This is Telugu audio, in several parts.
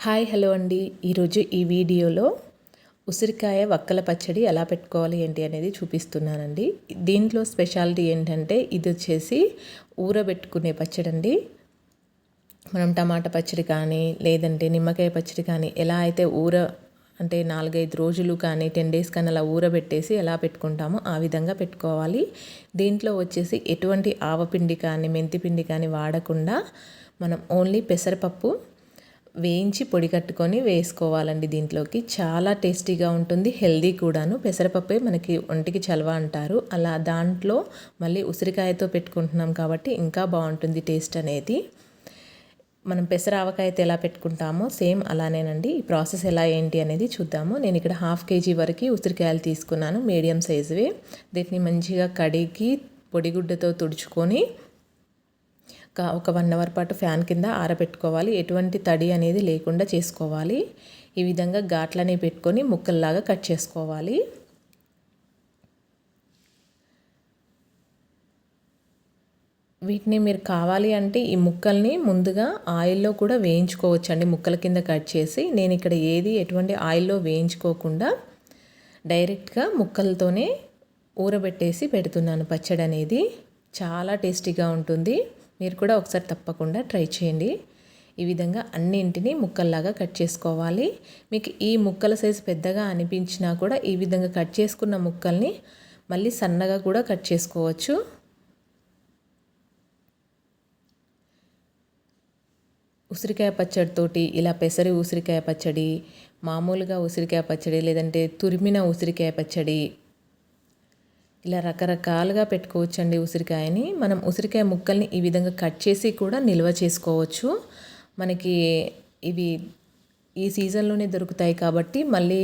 హాయ్ హలో అండి. ఈరోజు ఈ వీడియోలో ఉసిరికాయ వక్కల పచ్చడి ఎలా పెట్టుకోవాలి ఏంటి అనేది చూపిస్తున్నానండి. దీంట్లో స్పెషాలిటీ ఏంటంటే ఇది వచ్చేసి ఊరబెట్టుకునే పచ్చడి అండి. మనం టమాటా పచ్చడి కానీ లేదంటే నిమ్మకాయ పచ్చడి కానీ ఎలా అయితే అంటే 4-5 రోజులు కానీ 10 డేస్ కానీ అలా ఊరబెట్టేసి ఎలా పెట్టుకుంటామో ఆ విధంగా పెట్టుకోవాలి. దీంట్లో వచ్చేసి ఎటువంటి ఆవపిండి కానీ మెంతిపిండి కానీ వాడకుండా మనం ఓన్లీ పెసరపప్పు వేయించి పొడి కట్టుకొని వేసుకోవాలండి. దీంట్లోకి చాలా టేస్టీగా ఉంటుంది, హెల్దీ కూడాను. పెసరపప్పే మనకి ఒంటికి చలవ అంటారు. అలా దాంట్లో మళ్ళీ ఉసిరికాయతో పెట్టుకుంటున్నాం కాబట్టి ఇంకా బాగుంటుంది టేస్ట్ అనేది. మనం పెసర ఆవకాయతో ఎలా పెట్టుకుంటామో సేమ్ అలానేనండి. ఈ ప్రాసెస్ ఎలా ఏంటి అనేది చూద్దాము. నేను ఇక్కడ 1/2 kg వరకు ఉసిరికాయలు తీసుకున్నాను, మీడియం సైజువి. వీటిని మంచిగా కడిగి పొడిగుడ్డతో తుడుచుకొని ఒక 1 అవర్ పాటు ఫ్యాన్ కింద ఆరబెట్టుకోవాలి. ఎటువంటి తడి అనేది లేకుండా చేసుకోవాలి. ఈ విధంగా ఘాట్లని పెట్టుకొని ముక్కల్లాగా కట్ చేసుకోవాలి. వీటిని మీరు కావాలి అంటే ఈ ముక్కల్ని ముందుగా ఆయిల్లో కూడా వేయించుకోవచ్చండి. ముక్కల కింద కట్ చేసి నేను ఇక్కడ ఎటువంటి ఆయిల్లో వేయించుకోకుండా డైరెక్ట్గా ముక్కలతోనే ఊరబెట్టేసి పెడుతున్నాను. పచ్చడి అనేది చాలా టేస్టీగా ఉంటుంది. మీరు కూడా ఒకసారి తప్పకుండా ట్రై చేయండి. ఈ విధంగా అన్నింటినీ ముక్కల్లాగా కట్ చేసుకోవాలి. మీకు ఈ ముక్కల సైజు పెద్దగా అనిపించినా కూడా ఈ విధంగా కట్ చేసుకున్న ముక్కల్ని మళ్ళీ సన్నగా కూడా కట్ చేసుకోవచ్చు. ఉసిరికాయ పచ్చడితోటి ఇలా పెసరి ఉసిరికాయ పచ్చడి, మామూలుగా ఉసిరికాయ పచ్చడి, లేదంటే తురిమిన ఉసిరికాయ పచ్చడి, ఇలా రకరకాలుగా పెట్టుకోవచ్చండి. ఉసిరికాయని మనం ఉసిరికాయ ముక్కల్ని ఈ విధంగా కట్ చేసి కూడా నిల్వ చేసుకోవచ్చు. మనకి ఇవి ఈ సీజన్లోనే దొరుకుతాయి కాబట్టి మళ్ళీ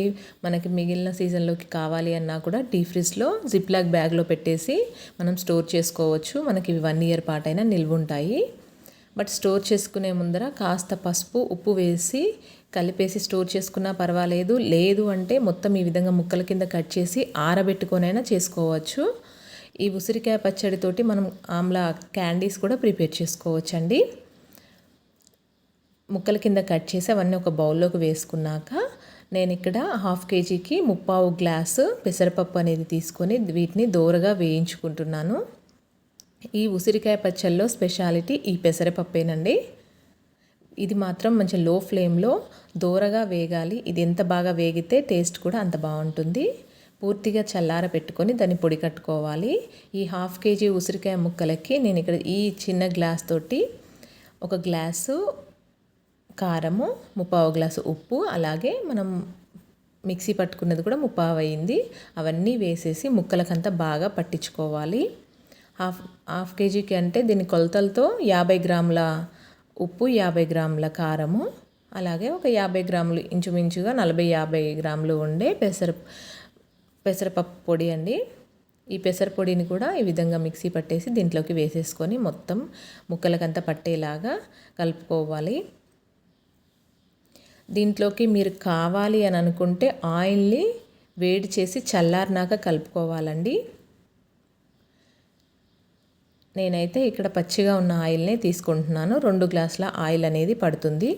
మనకి మిగిలిన సీజన్లోకి కావాలి అన్నా కూడా డీప్ ఫ్రిడ్జ్లో జిప్లాక్ బ్యాగ్లో పెట్టేసి మనం స్టోర్ చేసుకోవచ్చు. మనకి ఇవి 1 year పాటైనా నిల్వ ఉంటాయి. బట్ స్టోర్ చేసుకునే ముందర కాస్త పసుపు ఉప్పు వేసి కలిపేసి స్టోర్ చేసుకున్నా పర్వాలేదు. లేదు అంటే మొత్తం ఈ విధంగా ముక్కల కింద కట్ చేసి ఆరబెట్టుకొనైనా చేసుకోవచ్చు. ఈ ఉసిరికాయ పచ్చడితోటి మనం ఆమ్లా క్యాండీస్ కూడా ప్రిపేర్ చేసుకోవచ్చండి. ముక్కల కింద కట్ చేసి అవన్నీ ఒక బౌల్లోకి వేసుకున్నాక నేను ఇక్కడ 1/2 kgకి 3/4 గ్లాసు పెసరపప్పు అనేది తీసుకొని వీటిని దోరగా వేయించుకుంటున్నాను. ఈ ఉసిరికాయ పచ్చళ్ళలో స్పెషాలిటీ ఈ పెసరపప్పేనండి. ఇది మాత్రం మంచి లో ఫ్లేమ్లో దోరగా వేగాలి. ఇది ఎంత బాగా వేగితే టేస్ట్ కూడా అంత బాగుంటుంది. పూర్తిగా చల్లార పెట్టుకొని దాన్ని పొడి కట్టుకోవాలి. ఈ 1/2 kg ఉసిరికాయ ముక్కలకి నేను ఇక్కడ ఈ చిన్న గ్లాస్ తోటి 1 గ్లాసు కారము, 3/4 గ్లాసు ఉప్పు, అలాగే మనం మిక్సీ పట్టుకున్నది కూడా 3/4 అయింది. అవన్నీ వేసేసి ముక్కలకంతా బాగా పట్టించుకోవాలి. 1/2 kgకి అంటే దీని కొలతలతో 50 గ్రాముల ఉప్పు, 50 గ్రాముల కారము, అలాగే ఒక 50 గ్రాములు ఇంచుమించుగా 40-50 గ్రాములు ఉండే పెసరపప్పు పొడి అండి. ఈ పెసర పొడిని కూడా ఈ విధంగా మిక్సీ పట్టేసి దీంట్లోకి వేసేసుకొని మొత్తం ముక్కలకంతా పట్టేలాగా కలుపుకోవాలి. దీంట్లోకి మీరు కావాలి అని అనుకుంటే ఆయిల్ని వేడి చేసి చల్లారినాక కలుపుకోవాలండి. నేనైతే ఇక్కడ పచ్చిగా ఉన్న ఆయిల్నే తీసుకుంటున్నాను. 2 గ్లాసుల ఆయిల్ అనేది పడుతుంది.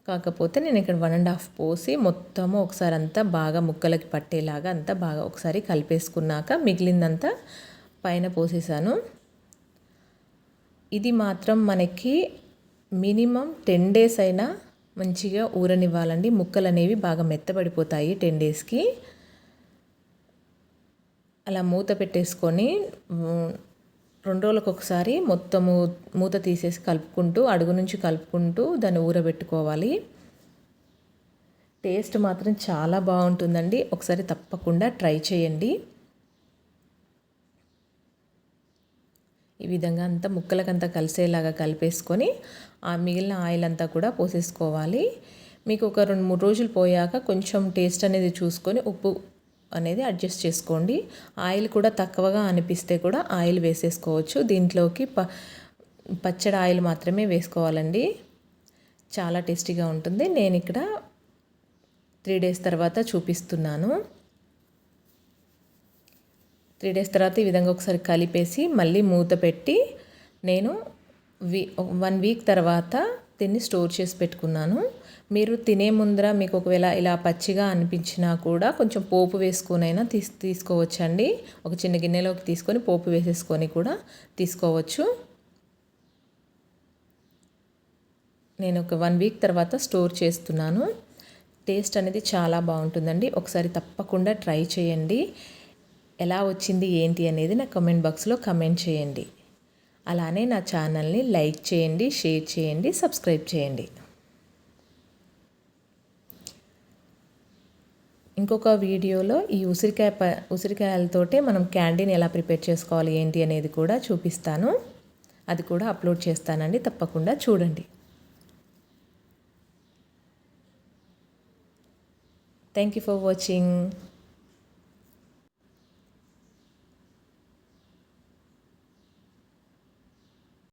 కాకపోతే నేను ఇక్కడ 1.5 పోసి మొత్తము ఒకసారి అంతా బాగా ముక్కలకి పట్టేలాగా అంతా బాగా ఒకసారి కలిపేసుకున్నాక మిగిలిందంతా పైన పోసేసాను. ఇది మాత్రం మనకి మినిమం 10 days అయినా మంచిగా ఊరనివ్వాలండి. ముక్కలు అనేవి బాగా మెత్తబడిపోతాయి 10 daysకి. అలా మూత పెట్టేసుకొని 2 రోజులకు ఒకసారి మొత్తము మూత తీసేసి కలుపుకుంటూ అడుగు నుంచి కలుపుకుంటూ దాన్ని ఊరబెట్టుకోవాలి. టేస్ట్ మాత్రం చాలా బాగుంటుందండి. ఒకసారి తప్పకుండా ట్రై చేయండి. ఈ విధంగా అంతా ముక్కలకంతా కలిసేలాగా కలిపేసుకొని ఆ మిగిలిన ఆయిల్ అంతా కూడా పోసేసుకోవాలి. మీకు ఒక 2-3 రోజులు పోయాక కొంచెం టేస్ట్ అనేది చూసుకొని ఉప్పు అనేది అడ్జస్ట్ చేసుకోండి. ఆయిల్ కూడా తక్కువగా అనిపిస్తే కూడా ఆయిల్ వేసేసుకోవచ్చు. దీంట్లోకి పచ్చడి ఆయిల్ మాత్రమే వేసుకోవాలండి. చాలా టేస్టీగా ఉంటుంది. నేను ఇక్కడ 3 days తర్వాత చూపిస్తున్నాను. 3 days తర్వాత ఈ విధంగా ఒకసారి కలిపేసి మళ్ళీ మూత పెట్టి నేను 1 వీక్ తర్వాత దీన్ని స్టోర్ చేసి పెట్టుకున్నాను. మీరు తినే ముందర మీకు ఒకవేళ ఇలా పచ్చిగా అనిపించినా కూడా కొంచెం పోపు వేసుకొనైనా తీసుకోవచ్చండి. ఒక చిన్న గిన్నెలోకి తీసుకొని పోపు వేసేసుకొని కూడా తీసుకోవచ్చు. నేను ఒక 1 వీక్ తర్వాత స్టోర్ చేస్తున్నాను. టేస్ట్ అనేది చాలా బాగుంటుందండి. ఒకసారి తప్పకుండా ట్రై చేయండి. ఎలా వచ్చింది ఏంటి అనేది నా కామెంట్ బాక్స్లో కామెంట్ చేయండి. అలానే నా ఛానల్ని లైక్ చేయండి, షేర్ చేయండి, సబ్స్క్రైబ్ చేయండి. ఇంకొక వీడియోలో ఈ ఉసిరికాయలతోటే మనం క్యాండీని ఎలా ప్రిపేర్ చేసుకోవాలి ఏంటి అనేది కూడా చూపిస్తాను. అది కూడా అప్లోడ్ చేస్తానండి, తప్పకుండా చూడండి. Thank you for watching.